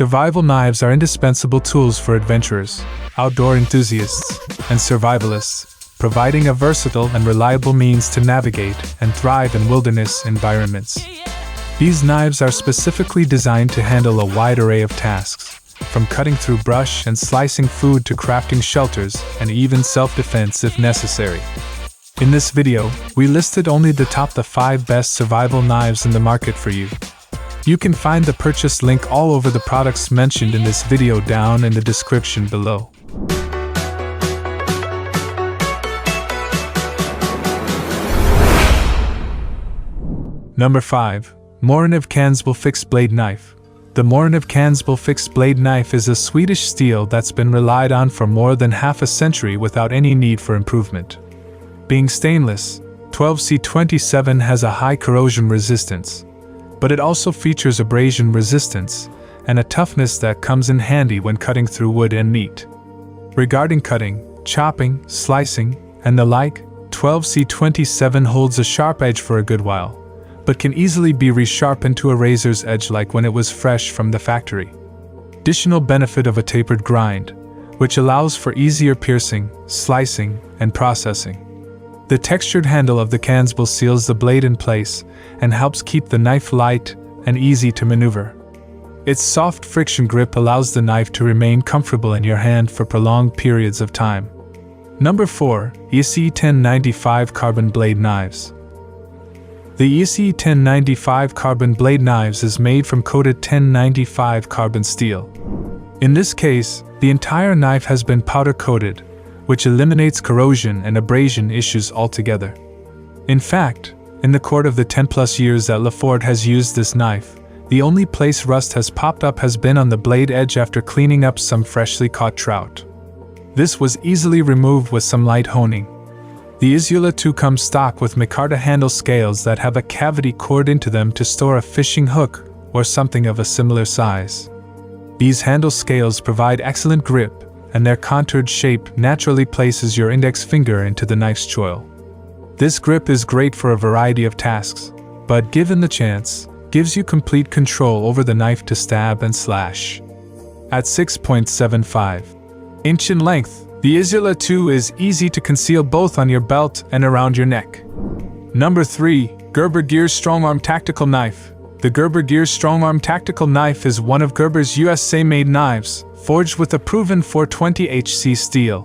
Survival knives are indispensable tools for adventurers, outdoor enthusiasts, and survivalists, providing a versatile and reliable means to navigate and thrive in wilderness environments. These knives are specifically designed to handle a wide array of tasks, from cutting through brush and slicing food to crafting shelters and even self-defense if necessary. In this video, we listed only the 5 best survival knives in the market for you. You can find the purchase link all over the products mentioned in this video down in the description below. Number 5. Morakniv Kansbol Fixed Blade Knife. The Morakniv Kansbol Fixed Blade Knife is a Swedish steel that's been relied on for more than half a century without any need for improvement. Being stainless, 12C27 has a high corrosion resistance, but it also features abrasion resistance and a toughness that comes in handy when cutting through wood and meat. Regarding cutting, chopping, slicing, and the like, 12C27 holds a sharp edge for a good while, but can easily be resharpened to a razor's edge like when it was fresh from the factory. Additional benefit of a tapered grind, which allows for easier piercing, slicing, and processing. The textured handle of the Kansbol seals the blade in place and helps keep the knife light and easy to maneuver. Its soft friction grip allows the knife to remain comfortable in your hand for prolonged periods of time. Number 4. ESEE 1095 Carbon Blade Knives. The ESEE 1095 Carbon Blade Knives is made from coated 1095 carbon steel. In this case, the entire knife has been powder coated, which eliminates corrosion and abrasion issues altogether. In fact, in the course of the 10+ years that LaFord has used this knife, the only place rust has popped up has been on the blade edge after cleaning up some freshly caught trout. This was easily removed with some light honing. The ESEE 2 comes stock with micarta handle scales that have a cavity cored into them to store a fishing hook or something of a similar size. These handle scales provide excellent grip, and their contoured shape naturally places your index finger into the knife's choil. This grip is great for a variety of tasks, but given the chance, gives you complete control over the knife to stab and slash. At 6.75 inch in length, the ESEE 2 is easy to conceal both on your belt and around your neck. Number 3. Gerber Gear Strongarm Tactical Knife. The Gerber Gear Strongarm Tactical Knife is one of Gerber's USA-made knives, forged with a proven 420HC steel.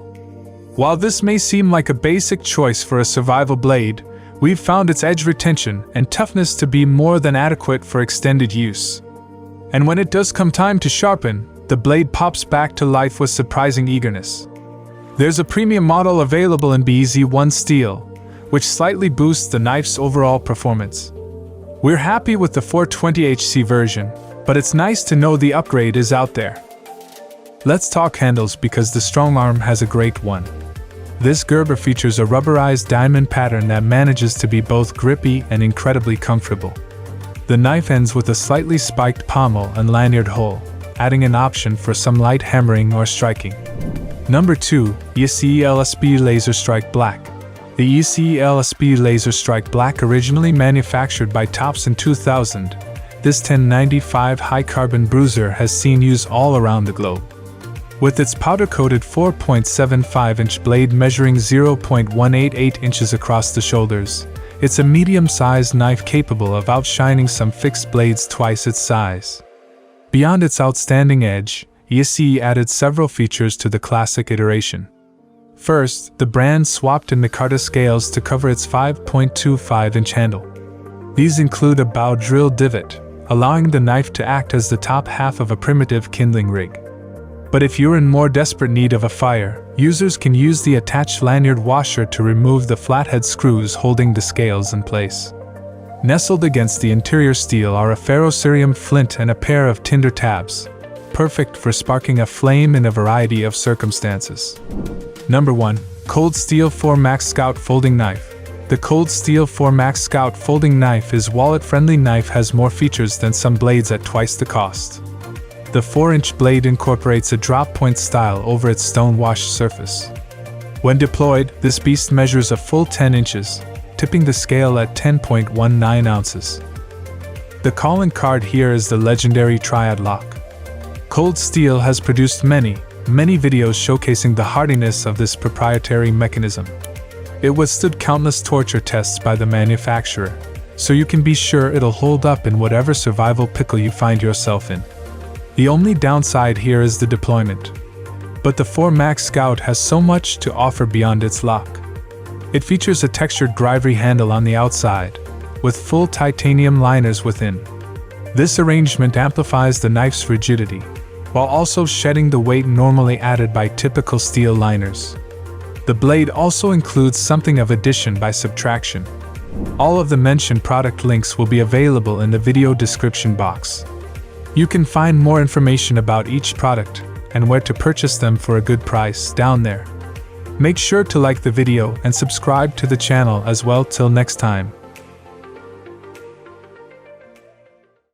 While this may seem like a basic choice for a survival blade, we've found its edge retention and toughness to be more than adequate for extended use. And when it does come time to sharpen, the blade pops back to life with surprising eagerness. There's a premium model available in BZ1 steel, which slightly boosts the knife's overall performance. We're happy with the 420HC version, but it's nice to know the upgrade is out there. Let's talk handles because the Strongarm has a great one. This Gerber features a rubberized diamond pattern that manages to be both grippy and incredibly comfortable. The knife ends with a slightly spiked pommel and lanyard hole, adding an option for some light hammering or striking. Number 2. ESEE LSB Laser Strike Black. The ESEE LSB Laser Strike Black, originally manufactured by Tops in 2000, this 1095 high-carbon bruiser has seen use all around the globe. With its powder-coated 4.75-inch blade measuring 0.188 inches across the shoulders, it's a medium-sized knife capable of outshining some fixed blades twice its size. Beyond its outstanding edge, ESEE added several features to the classic iteration. First, the brand swapped in micarta scales to cover its 5.25-inch handle. These include a bow drill divot, allowing the knife to act as the top half of a primitive kindling rig. But if you're in more desperate need of a fire, users can use the attached lanyard washer to remove the flathead screws holding the scales in place. Nestled against the interior steel are a ferrocerium flint and a pair of tinder tabs, perfect for sparking a flame in a variety of circumstances. Number 1. Cold Steel 4 Max Scout Folding Knife. The Cold Steel 4 Max Scout Folding Knife is wallet-friendly knife, has more features than some blades at twice the cost. The 4-inch blade incorporates a drop-point style over its stone-washed surface. When deployed, this beast measures a full 10 inches, tipping the scale at 10.19 ounces. The calling card here is the legendary Triad Lock. Cold Steel has produced many videos showcasing the hardiness of this proprietary mechanism. It withstood countless torture tests by the manufacturer, so you can be sure it'll hold up in whatever survival pickle you find yourself in. The only downside here is the deployment. But the 4 Max Scout has so much to offer beyond its lock. It features a textured Grivery handle on the outside, with full titanium liners within. This arrangement amplifies the knife's rigidity, while also shedding the weight normally added by typical steel liners. The blade also includes something of addition by subtraction. All of the mentioned product links will be available in the video description box. You can find more information about each product and where to purchase them for a good price down there. Make sure to like the video and subscribe to the channel as well. Till next time.